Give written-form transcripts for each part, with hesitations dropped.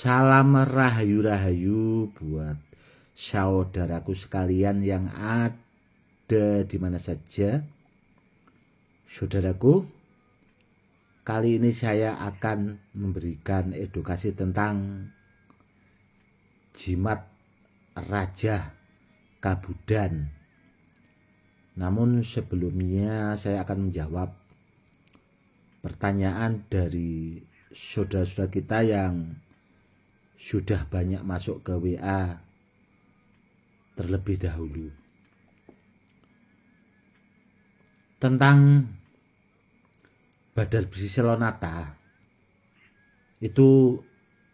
Salam rahayu-rahayu buat saudaraku sekalian yang ada di mana saja. Saudaraku, kali ini saya akan memberikan edukasi tentang jimat Raja Kabudan. Namun sebelumnya saya akan menjawab pertanyaan dari saudara-saudara kita yang sudah banyak masuk ke WA terlebih dahulu tentang Badar Besi Selonata. Itu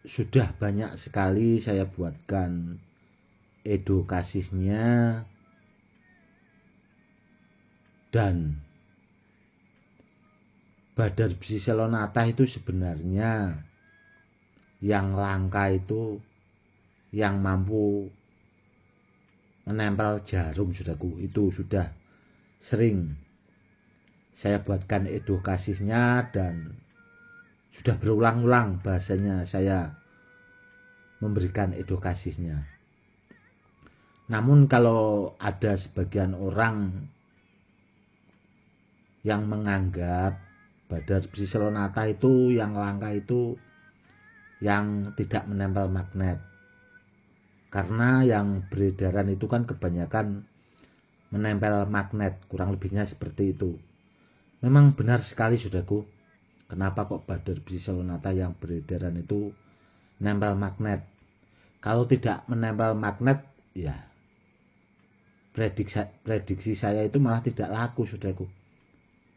sudah banyak sekali saya buatkan edukasinya, dan Badar Besi Selonata itu sebenarnya yang langka itu yang mampu menempel jarum, saudaraku. Itu sudah sering saya buatkan edukasinya dan sudah berulang-ulang bahasanya saya memberikan edukasinya. Namun kalau ada sebagian orang yang menganggap Badar Besi Selonata itu yang langka itu yang tidak menempel magnet, karena yang beredaran itu kan kebanyakan menempel magnet, kurang lebihnya seperti itu. Memang benar sekali, saudaraku. Kenapa kok Badar Besi Selonata yang beredaran itu nempel magnet? Kalau tidak menempel magnet, ya prediksi saya itu malah tidak laku, saudaraku.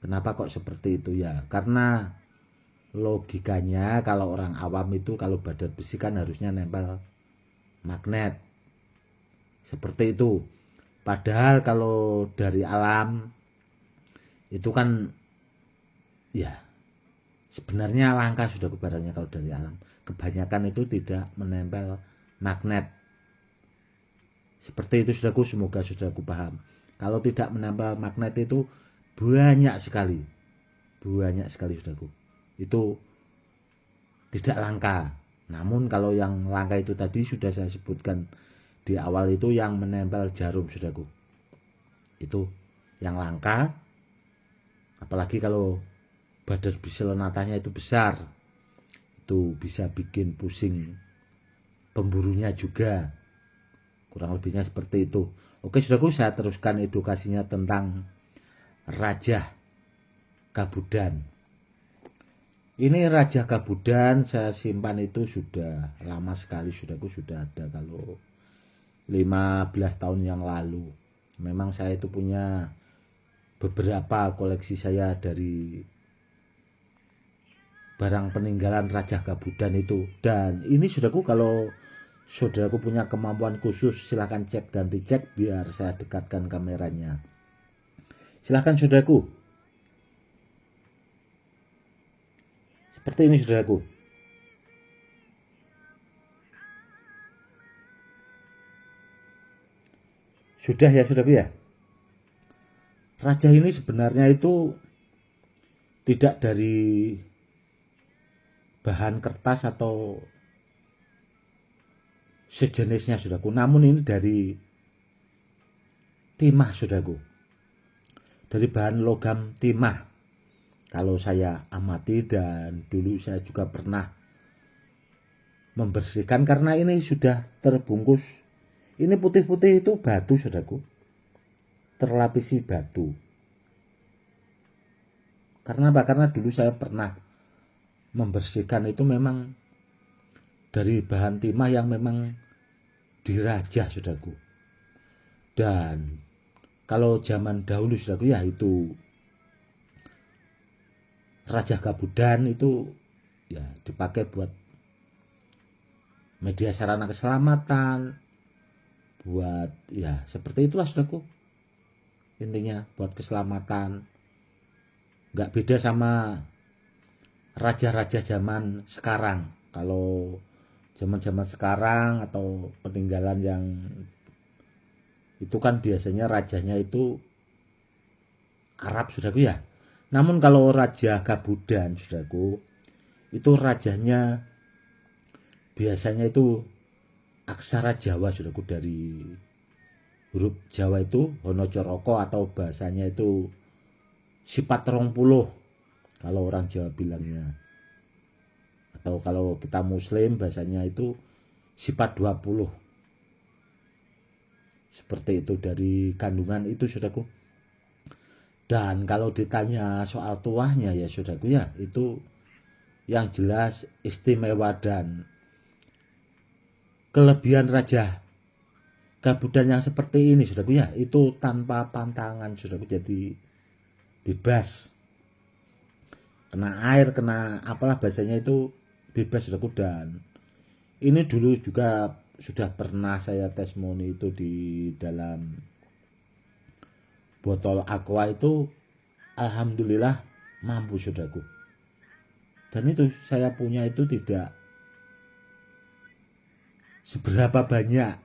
Kenapa kok seperti itu? Ya karena logikanya kalau orang awam itu kalau badar besi kan harusnya nempel magnet, seperti itu. Padahal kalau dari alam itu kan ya sebenarnya langka, sudah barangnya kalau dari alam. Kebanyakan itu tidak menempel magnet. Seperti itu, saudaraku. Semoga saudaraku paham. Kalau tidak menempel magnet itu banyak sekali, saudaraku. Itu tidak langka. Namun kalau yang langka itu tadi sudah saya sebutkan di awal, itu yang menempel jarum, saudaraku. Itu yang langka. Apalagi kalau Badar Besi Selonatanya itu besar, itu bisa bikin pusing pemburunya juga. Kurang lebihnya seperti itu. Oke, saudaraku, saya teruskan edukasinya tentang Raja Kabudan. Ini Raja Kabudan saya simpan itu sudah lama sekali, saudaraku. Sudah ada kalau 15 tahun yang lalu. Memang saya itu punya beberapa koleksi saya dari barang peninggalan Raja Kabudan itu. Dan ini, saudaraku, kalau saudaraku punya kemampuan khusus, silahkan cek dan dicek biar saya dekatkan kameranya. Silahkan, saudaraku. Seperti ini, saudaraku. Sudah ya, saudaraku ya. Raja ini sebenarnya itu tidak dari bahan kertas atau sejenisnya, saudaraku. Namun ini dari timah, saudaraku. Dari bahan logam timah. Kalau saya amati, dan dulu saya juga pernah membersihkan, karena ini sudah terbungkus. Ini putih-putih itu batu, saudaraku. Terlapisi batu. Karena apa? Karena dulu saya pernah membersihkan itu memang dari bahan timah yang memang dirajah, saudaraku. Dan kalau zaman dahulu, saudaraku, ya itu Raja Kabudan itu ya dipakai buat media sarana keselamatan, buat ya seperti itulah, saudaraku. Intinya buat keselamatan. Nggak beda sama raja-raja zaman sekarang. Kalau zaman-zaman sekarang atau peninggalan yang itu kan biasanya rajanya itu Arab, saudaraku ya. Namun kalau Raja Kabudan, saudaraku, itu rajanya biasanya itu aksara Jawa saudaraku, dari huruf Jawa itu Honocoroko atau bahasanya itu sifat 30 kalau orang Jawa bilangnya, atau kalau kita Muslim bahasanya itu sifat 20. Seperti itu dari kandungan itu saudaraku. Dan kalau ditanya soal tuahnya ya saudaraku ya, itu yang jelas istimewa dan kelebihan Raja Gabudan yang seperti ini saudaraku ya, itu tanpa pantangan saudaraku, jadi bebas kena air, kena apalah bahasanya itu bebas saudaraku. Dan ini dulu juga sudah pernah saya testimoni itu di dalam botol aqua itu, alhamdulillah mampu saudaraku. Dan itu saya punya itu tidak seberapa banyak,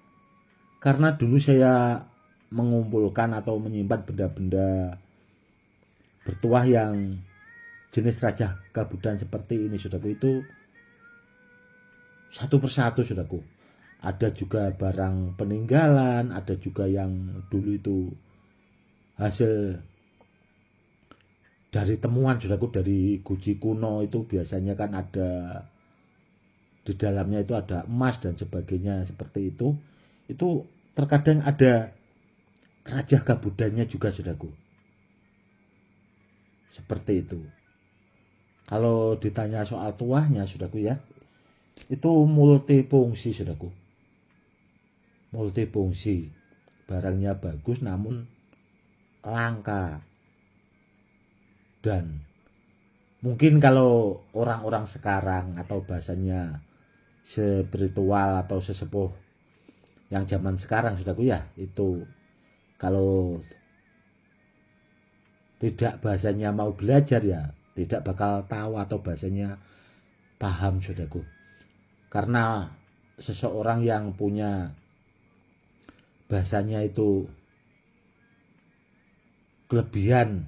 karena dulu saya mengumpulkan atau menyimpan benda-benda bertuah yang jenis Raja Gabudan seperti ini saudaraku, itu satu persatu saudaraku. Ada juga barang peninggalan, ada juga yang dulu itu hasil dari temuan saudaraku, dari guci kuno itu biasanya kan ada di dalamnya itu ada emas dan sebagainya seperti itu terkadang ada Raja Gabudannya juga saudaraku, seperti itu. Kalau ditanya soal tuahnya saudaraku ya, itu multifungsi saudaraku, multifungsi, barangnya bagus namun langka. Dan mungkin kalau orang-orang sekarang atau bahasanya spiritual atau sesepuh yang zaman sekarang saudaraku ya, itu kalau tidak bahasanya mau belajar ya tidak bakal tahu atau bahasanya paham saudaraku. Karena seseorang yang punya bahasanya itu kelebihan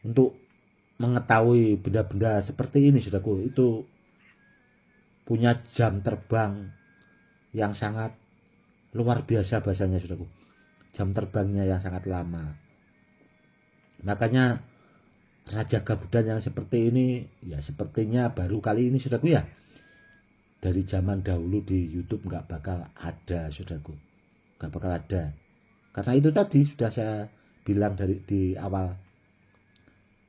untuk mengetahui benda-benda seperti ini saudaraku, itu punya jam terbang yang sangat luar biasa bahasanya saudaraku, jam terbangnya yang sangat lama. Makanya Raja Gabudan yang seperti ini ya sepertinya baru kali ini saudaraku ya, dari zaman dahulu di YouTube nggak bakal ada saudaraku, nggak bakal ada. Karena itu tadi sudah saya bilang di awal,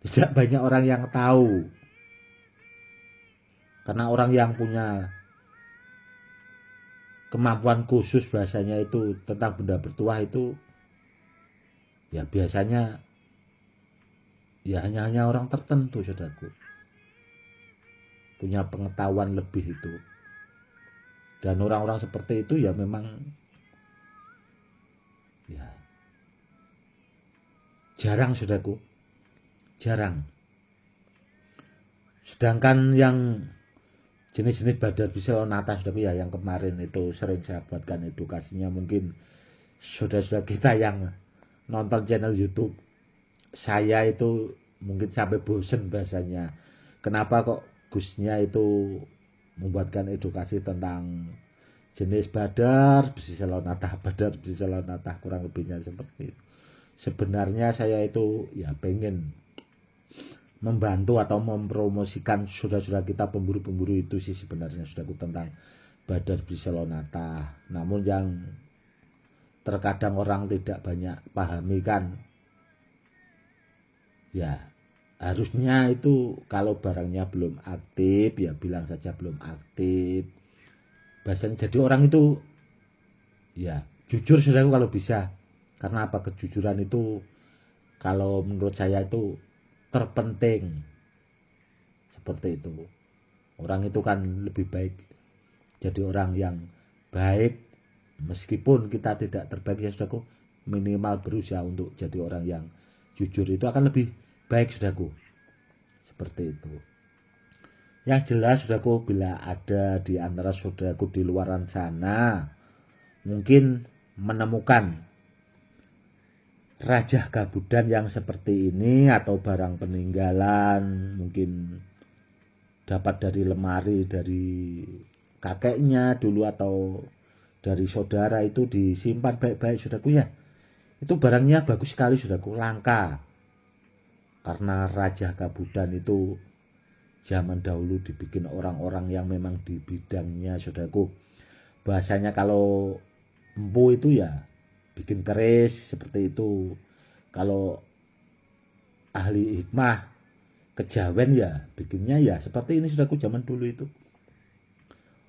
tidak banyak orang yang tahu. Karena orang yang punya kemampuan khusus bahasanya itu tentang benda bertuah itu ya biasanya ya hanya orang tertentu saudaraku, punya pengetahuan lebih itu. Dan orang-orang seperti itu ya memang ya jarang saudaraku, jarang. Sedangkan yang jenis-jenis Badar Biselonata saudaraku ya, yang kemarin itu sering saya buatkan edukasinya, mungkin saudara-saudara kita yang nonton channel YouTube saya itu mungkin sampai bosen bahasanya, kenapa kok Gusnya itu membuatkan edukasi tentang jenis Badar Biselonata, kurang lebihnya seperti itu. Sebenarnya saya itu ya pengen membantu atau mempromosikan saudara-saudara kita pemburu-pemburu itu sih sebenarnya saudaraku, tentang Badar Biselonata. Namun yang terkadang orang tidak banyak pahami kan, ya harusnya itu kalau barangnya belum aktif ya bilang saja belum aktif. Bahasanya jadi orang itu ya jujur saudaraku kalau bisa. Karena apa, kejujuran itu kalau menurut saya itu terpenting. Seperti itu. Orang itu kan lebih baik jadi orang yang baik, meskipun kita tidak terbaik ya saudaraku, minimal berusaha untuk jadi orang yang jujur, itu akan lebih baik saudaraku. Seperti itu. Yang jelas saudaraku, bila ada di antara saudaraku di luaran sana mungkin menemukan Raja Gabudan yang seperti ini atau barang peninggalan, mungkin dapat dari lemari, dari kakeknya dulu atau dari saudara itu disimpan baik-baik saudaraku ya. Itu barangnya bagus sekali saudaraku, langka. Karena Raja Kabudan itu zaman dahulu dibikin orang-orang yang memang di bidangnya saudaraku. Bahasanya kalau empu itu ya bikin keris seperti itu. Kalau ahli hikmah kejawen ya bikinnya ya seperti ini saudaraku zaman dulu itu.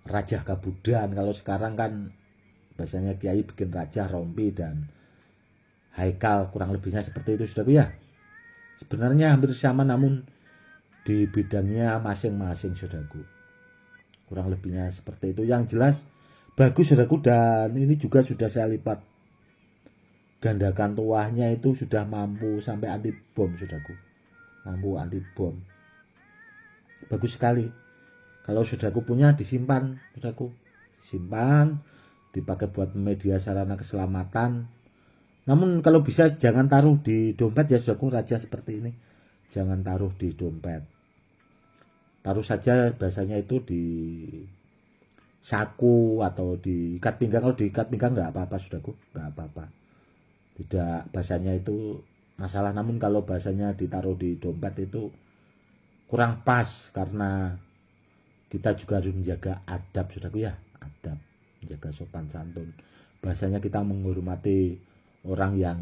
Raja Kabudan, kalau sekarang kan bahasanya kiai bikin raja, rompi dan haikal, kurang lebihnya seperti itu saudaraku ya. Sebenarnya hampir sama namun di bidangnya masing-masing saudaraku. Kurang lebihnya seperti itu. Yang jelas bagus saudaraku, dan ini juga sudah saya lipat gandakan tuahnya itu sudah mampu sampai anti bom saudaraku. Mampu anti bom. Bagus sekali. Kalau saudaraku punya disimpan saudaraku. Disimpan, dipakai buat media sarana keselamatan. Namun kalau bisa jangan taruh di dompet ya saudaraku, raja seperti ini. Jangan taruh di dompet. Taruh saja bahasanya itu di saku atau di ikat pinggang. Kalau di ikat pinggang nggak apa-apa saudaraku, nggak apa-apa. Tidak bahasanya itu masalah. Namun kalau bahasanya ditaruh di dompet itu kurang pas, karena kita juga harus menjaga adab saudaraku ya, adab, menjaga sopan santun. Bahasanya kita menghormati orang yang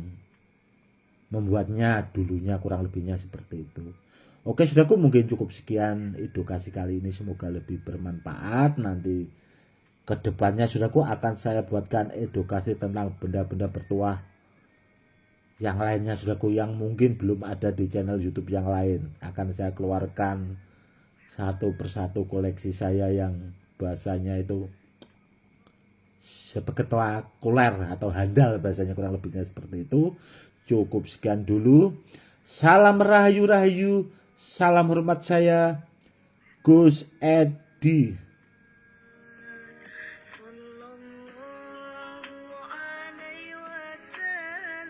membuatnya dulunya, kurang lebihnya seperti itu. Oke saudaraku, mungkin cukup sekian edukasi kali ini, semoga lebih bermanfaat. Nanti kedepannya saudaraku akan saya buatkan edukasi tentang benda-benda bertuah yang lainnya saudaraku, yang mungkin belum ada di channel YouTube yang lain. Akan saya keluarkan satu persatu koleksi saya yang bahasanya itu spektakuler atau handal, bahasanya kurang lebihnya seperti itu. Cukup sekian dulu. Salam rahayu-rahayu, salam hormat saya, Gus Edi. Sallallahu alaihi wasallam.